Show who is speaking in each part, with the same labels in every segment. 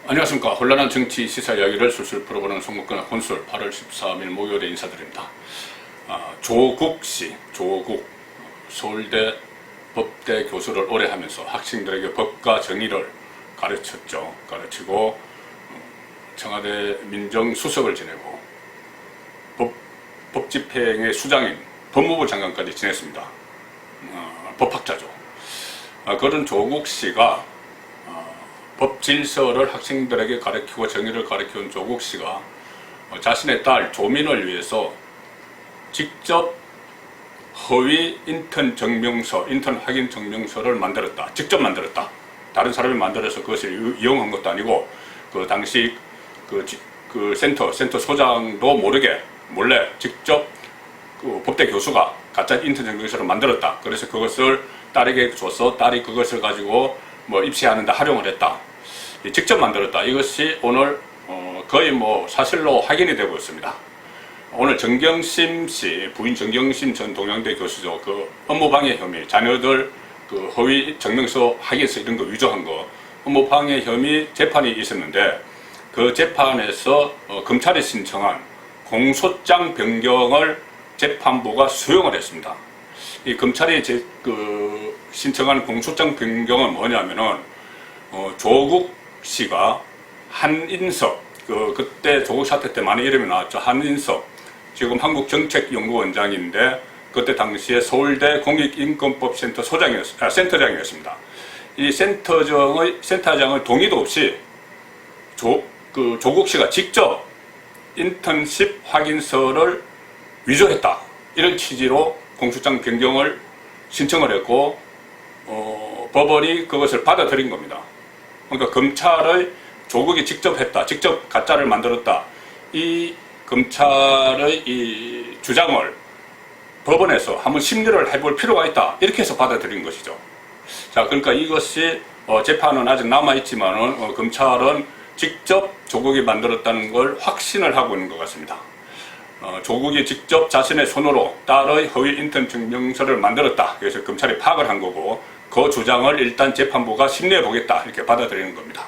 Speaker 1: 안녕하십니까. 혼란한 정치 시사 이야기를 술술 풀어보는 송국근의 혼술 8월 13일 목요일에 인사드립니다. 조국 씨, 조국 서울대 법대 교수를 오래 하면서 학생들에게 법과 정의를 가르치고 청와대 민정수석을 지내고 법집행의 수장인 법무부 장관까지 지냈습니다. 법학자죠. 그런 조국 씨가 법 질서를 학생들에게 가르치고 정의를 가르쳐온 조국 씨가 자신의 딸 조민을 위해서 직접 허위 인턴 확인 증명서를 만들었다. 직접 만들었다. 다른 사람이 만들어서 그것을 이용한 것도 아니고 그 당시 그 센터 소장도 모르게 몰래 직접 그 법대 교수가 가짜 인턴 증명서를 만들었다. 그래서 그것을 딸에게 줘서 딸이 그것을 가지고 입시하는데 활용을 했다. 직접 만들었다. 이것이 오늘 거의 사실로 확인이 되고 있습니다. 오늘 정경심 씨, 부인 정경심 전 동양대 교수죠. 그 업무방해 혐의, 자녀들 그 허위 증명서 확인서 이런 거 위조한 거, 업무방해 혐의 재판이 있었는데 그 재판에서 검찰이 신청한 공소장 변경을 재판부가 수용을 했습니다. 이 검찰이 신청한 공소장 변경은 뭐냐면은 조국 씨가 한인석, 그때 조국 사태 때 많은 이름이 나왔죠. 한인석, 지금 한국정책연구원장인데 그때 당시에 서울대 공익인권법센터 센터장이었습니다. 이 센터장의 동의도 없이 조국 씨가 직접 인턴십 확인서를 위조했다. 이런 취지로 공소장 변경을 신청을 했고 법원이 그것을 받아들인 겁니다. 그러니까 검찰의 조국이 직접 했다, 직접 가짜를 만들었다, 이 검찰의 이 주장을 법원에서 한번 심리를 해볼 필요가 있다, 이렇게 해서 받아들인 것이죠. 자, 그러니까 이것이 재판은 아직 남아있지만은 검찰은 직접 조국이 만들었다는 걸 확신을 하고 있는 것 같습니다. 조국이 직접 자신의 손으로 딸의 허위 인턴 증명서를 만들었다. 그래서 검찰이 파악을 한 거고 그 주장을 일단 재판부가 심리해 보겠다 이렇게 받아들이는 겁니다.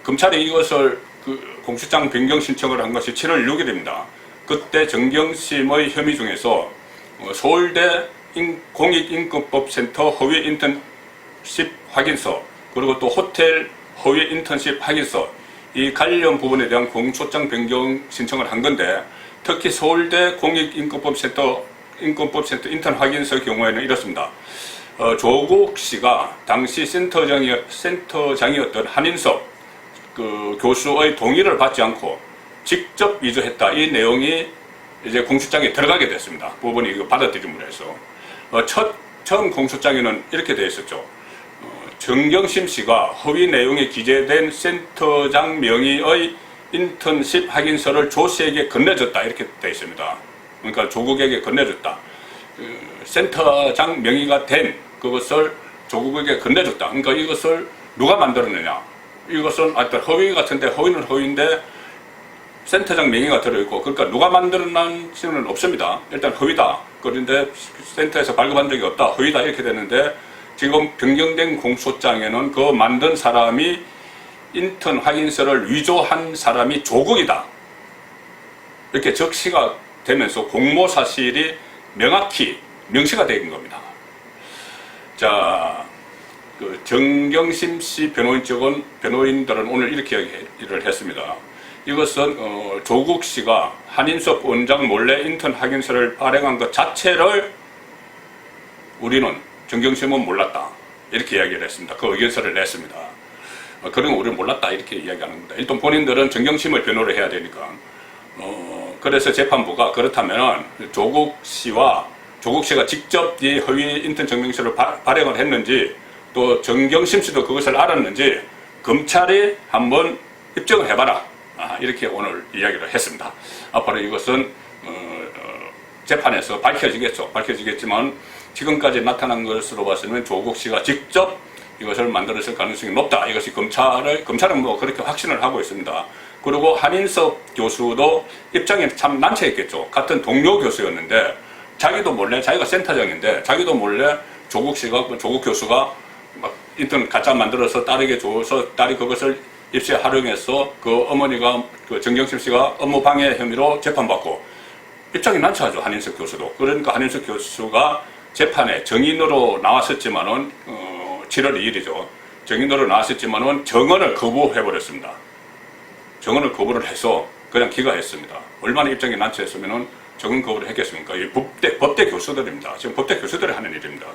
Speaker 1: 검찰이 이것을 공소장 변경 신청을 한 것이 7월 6일입니다. 그때 정경심의 혐의 중에서 서울대 공익인권법센터 허위 인턴십 확인서, 그리고 또 호텔 허위 인턴십 확인서, 이 관련 부분에 대한 공소장 변경 신청을 한 건데, 특히 서울대 공익인권법센터 인턴 확인서 경우에는 이렇습니다. 조국 씨가 당시 센터장이었던 한인석 교수의 동의를 받지 않고 직접 위조했다. 이 내용이 이제 공소장에 들어가게 됐습니다. 법원이 이거 받아들임으로 해서. 처음 공소장에는 이렇게 되어 있었죠. 정경심 씨가 허위 내용에 기재된 센터장 명의의 인턴십 확인서를 조 씨에게 건네줬다. 이렇게 되어 있습니다. 그러니까 조국에게 건네줬다. 센터장 명의가 된 그것을 조국에게 건네줬다. 그러니까 이것을 누가 만들었느냐. 이것은 하여튼 허위 같은데, 허위는 허위인데 센터장 명의가 들어있고, 그러니까 누가 만들었는지는 없습니다. 일단 허위다. 그런데 센터에서 발급한 적이 없다. 허위다. 이렇게 되는데 지금 변경된 공소장에는 그 만든 사람이 인턴 확인서를 위조한 사람이 조국이다. 이렇게 적시가 되면서 공모 사실이 명확히 명시가 된 겁니다. 자, 정경심 씨 변호인들은 오늘 이렇게 얘기를 했습니다. 이것은 조국 씨가 한인석 원장 몰래 인턴 확인서를 발행한 것 자체를 우리는, 정경심은 몰랐다. 이렇게 이야기를 했습니다. 그 의견서를 냈습니다. 그런 우리는 몰랐다. 이렇게 이야기하는 겁니다. 일단 본인들은 정경심을 변호를 해야 되니까. 그래서 재판부가 그렇다면 조국 씨가 직접 이 허위 인턴 증명서를 발행을 했는지, 또 정경심 씨도 그것을 알았는지 검찰이 한번 입증을 해봐라. 이렇게 오늘 이야기를 했습니다. 앞으로 이것은 재판에서 밝혀지겠지만 지금까지 나타난 것으로 봤으면 조국 씨가 직접 이것을 만들었을 가능성이 높다. 이것이 검찰은 그렇게 확신을 하고 있습니다. 그리고 한인석 교수도 입장이 참 난처했겠죠. 같은 동료 교수였는데 자기도 몰래, 자기가 센터장인데 자기도 몰래 조국 교수가 막 인턴 가짜 만들어서 딸에게 줘서 딸이 그것을 입시에 활용해서 그 어머니가 그 정경심 씨가 업무 방해 혐의로 재판받고 입장이 난처하죠. 한인석 교수도. 그러니까 한인석 교수가 재판에 정인으로 나왔었지만은 7월 2일이죠. 정인으로 나왔었지만은 정언을 거부해버렸습니다. 정언을 거부를 해서 그냥 기각했습니다. 얼마나 입장이 난처했으면은 정언 거부를 했겠습니까? 이 법대 교수들입니다. 지금 법대 교수들이 하는 일입니다.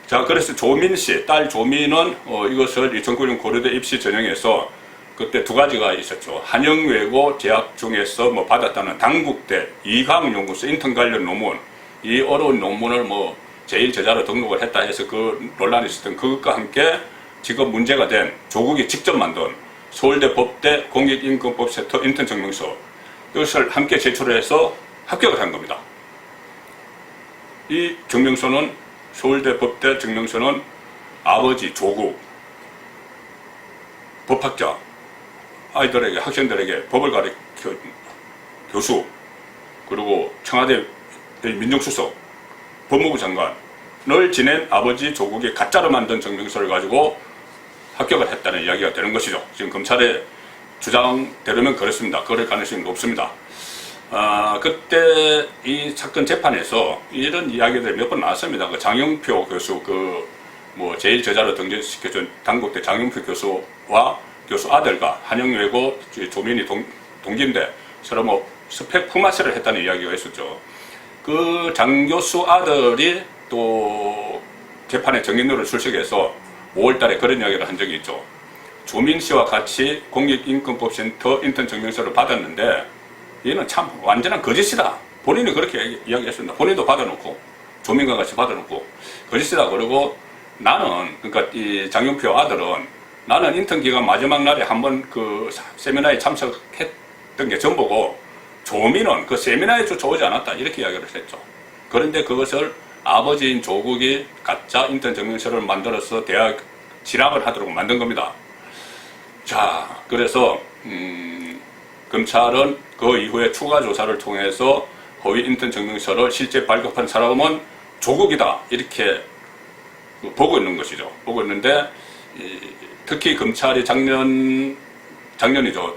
Speaker 1: 자, 그래서 조민 씨, 딸 조민은 이것을 이 전국용 고려대 입시 전형에서 그때 두 가지가 있었죠. 한영외고 재학 중에서 뭐 받았다는 당국대 이강연구소 인턴 관련 논문, 이 어려운 논문을 뭐 제1저자로 등록을 했다 해서 그 논란이 있었던 그것과 함께 지금 문제가 된 조국이 직접 만든 서울대 법대 공익임금법 세터 인턴 증명서, 이것을 함께 제출을 해서 합격을 한 겁니다. 이 증명서는, 서울대 법대 증명서는 아버지 조국, 법학자, 아이들에게, 학생들에게 법을 가르쳐 교수, 그리고 청와대 민정수석, 법무부 장관을 지낸 아버지 조국이 가짜로 만든 증명서를 가지고 합격을 했다는 이야기가 되는 것이죠. 지금 검찰의 주장대로면 그렇습니다. 그럴 가능성이 높습니다. 그때 이 사건 재판에서 이런 이야기들이 몇 번 나왔습니다. 그 장영표 교수, 뭐 제1저자로 등재시켜준 당국대 장영표 교수와 교수 아들과 한영외고 조민이 동기인데 서로 뭐 스펙 품앗이를 했다는 이야기가 있었죠. 그 장 교수 아들이 또 재판에 정인으로 출석해서 5월 달에 그런 이야기를 한 적이 있죠. 조민 씨와 같이 공익임금법센터 인턴 증명서를 받았는데 얘는 참 완전한 거짓이다. 본인이 그렇게 이야기했습니다. 본인도 받아놓고 조민과 같이 받아놓고 거짓이다. 그리고 나는, 그러니까 이 장용표 아들은 나는 인턴 기간 마지막 날에 한번 그 세미나에 참석했던 게 전부고 조민은 그 세미나에 조차 오지 않았다. 이렇게 이야기를 했죠. 그런데 그것을 아버지인 조국이 가짜 인턴 증명서를 만들어서 대학 진학을 하도록 만든 겁니다. 자, 그래서 검찰은 그 이후에 추가 조사를 통해서 허위 인턴 증명서를 실제 발급한 사람은 조국이다. 이렇게 보고 있는 것이죠. 보고 있는데 특히 검찰이 작년이죠.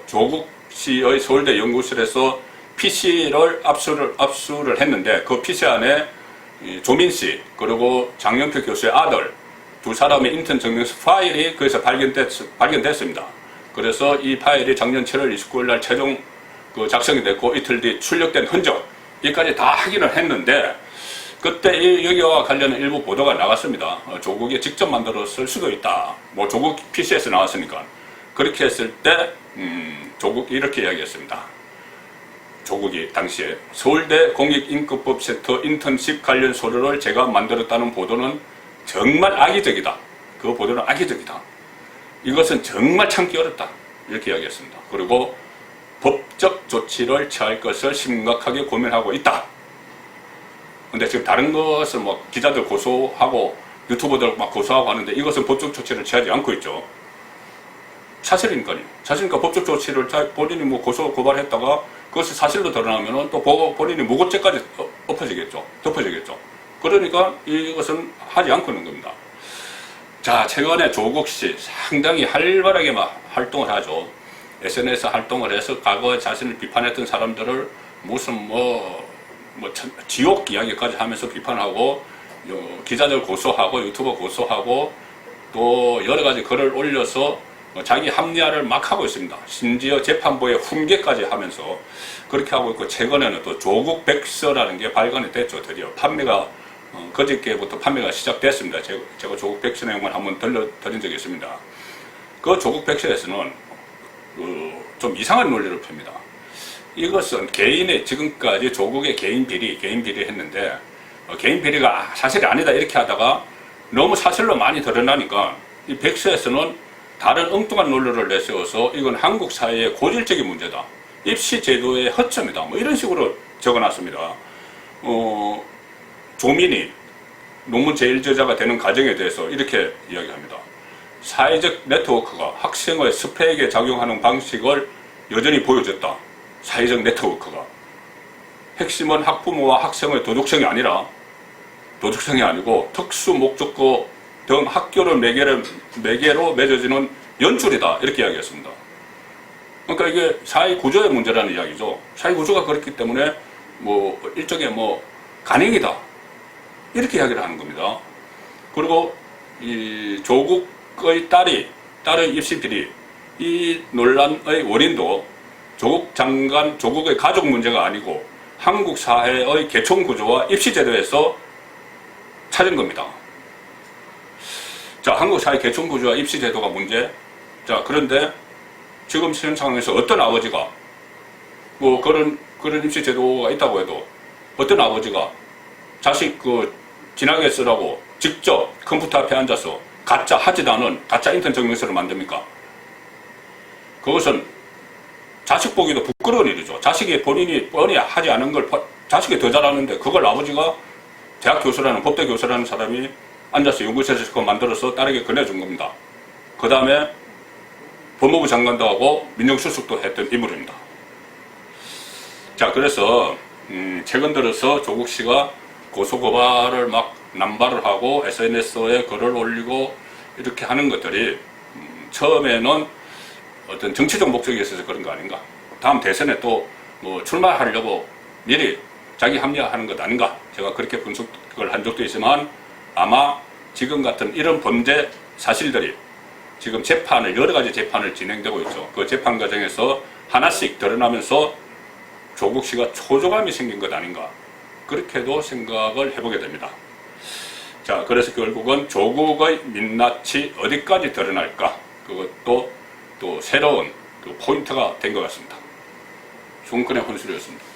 Speaker 1: 조국 씨의 서울대 연구실에서 PC를 압수를 했는데 그 PC 안에 조민 씨 그리고 장영표 교수의 아들 두 사람의 인턴 증명서 파일이 거기서 발견됐습니다. 그래서 이 파일이 작년 7월 29일 날 최종 작성이 됐고 이틀 뒤 출력된 흔적, 이까지 다 확인을 했는데 그때 여기와 관련한 일부 보도가 나갔습니다. 조국이 직접 만들었을 수도 있다. 뭐 조국 PC에서 나왔으니까. 그렇게 했을 때 조국이 이렇게 이야기했습니다. 조국이 당시에 서울대 공익임금법센터 인턴십 관련 서류를 제가 만들었다는 보도는 정말 악의적이다. 그 보도는 악의적이다. 이것은 정말 참기 어렵다. 이렇게 이야기했습니다. 그리고 법적 조치를 취할 것을 심각하게 고민하고 있다. 근데 지금 다른 것은 뭐 기자들 고소하고 유튜버들 막 고소하고 하는데 이것은 법적 조치를 취하지 않고 있죠. 사실이니까요. 사실이니까 법적 조치를 본인이 뭐 고소 고발했다가 그것이 사실로 드러나면은 또 본인이 무고죄까지 덮어지겠죠. 그러니까 이것은 하지 않고 있는 겁니다. 자, 최근에 조국 씨 상당히 활발하게 막 활동을 하죠. SNS 활동을 해서 과거에 자신을 비판했던 사람들을 무슨 지옥 이야기까지 하면서 비판하고 기자들 고소하고 유튜버 고소하고 또 여러 가지 글을 올려서 자기 합리화를 막 하고 있습니다. 심지어 재판부에 훈계까지 하면서 그렇게 하고 있고 최근에는 또 조국 백서라는 게 발간이 됐죠. 드디어 판매가 그저께부터 판매가 시작됐습니다. 제가 조국 백서 내용을 한번 들려드린 적이 있습니다. 그 조국 백서에서는 좀 이상한 논리를 펴니다. 이것은 개인의 지금까지 조국의 개인 비리 했는데 개인 비리가 사실이 아니다 이렇게 하다가 너무 사실로 많이 드러나니까 이 백서에서는 다른 엉뚱한 논리를 내세워서 이건 한국 사회의 고질적인 문제다. 입시 제도의 허점이다. 뭐 이런 식으로 적어놨습니다. 조민이 논문 제1저자가 되는 과정에 대해서 이렇게 이야기합니다. 사회적 네트워크가 학생의 스펙에 작용하는 방식을 여전히 보여줬다. 사회적 네트워크가. 핵심은 학부모와 학생의 도덕성이 아니고 특수 목적고 등 학교를 매개로 맺어지는 연출이다 이렇게 이야기했습니다. 그러니까 이게 사회 구조의 문제라는 이야기죠. 사회 구조가 그렇기 때문에 뭐 일종의 뭐 간행이다 이렇게 이야기를 하는 겁니다. 그리고 이 조국의 딸의 입시 비리 이 논란의 원인도 조국 장관, 조국의 가족 문제가 아니고 한국 사회의 계층 구조와 입시 제도에서 찾은 겁니다. 자, 한국 사회 계층 구조와 입시 제도가 문제. 자, 그런데 지금 현 상황에서 어떤 아버지가 뭐 그런 입시 제도가 있다고 해도 어떤 아버지가 자식 진하게 쓰라고 직접 컴퓨터 앞에 앉아서 가짜 하지도 않은 가짜 인턴 증명서를 만듭니까? 그것은 자식 보기도 부끄러운 일이죠. 자식이 본인이 뻔히 하지 않은 걸 자식이 더 잘하는데 그걸 아버지가 대학 교수라는 법대 교수라는 사람이 앉아서 연구실에서 그거 만들어서 딸에게 건네준 겁니다. 그 다음에 법무부 장관도 하고 민정수석도 했던 인물입니다. 자, 그래서 최근 들어서 조국 씨가 고소고발을 막 남발을 하고 SNS에 글을 올리고 이렇게 하는 것들이 처음에는 어떤 정치적 목적이 있어서 그런 거 아닌가. 다음 대선에 또 뭐 출마하려고 미리 자기 합리화하는 것 아닌가. 제가 그렇게 분석을 한 적도 있지만 아마 지금 같은 이런 범죄 사실들이 지금 여러 가지 재판을 진행되고 있죠. 그 재판 과정에서 하나씩 드러나면서 조국 씨가 초조감이 생긴 것 아닌가. 그렇게도 생각을 해보게 됩니다. 자, 그래서 결국은 조국의 민낯이 어디까지 드러날까? 그것도 또 새로운 포인트가 된 것 같습니다. 중근의 혼술이었습니다.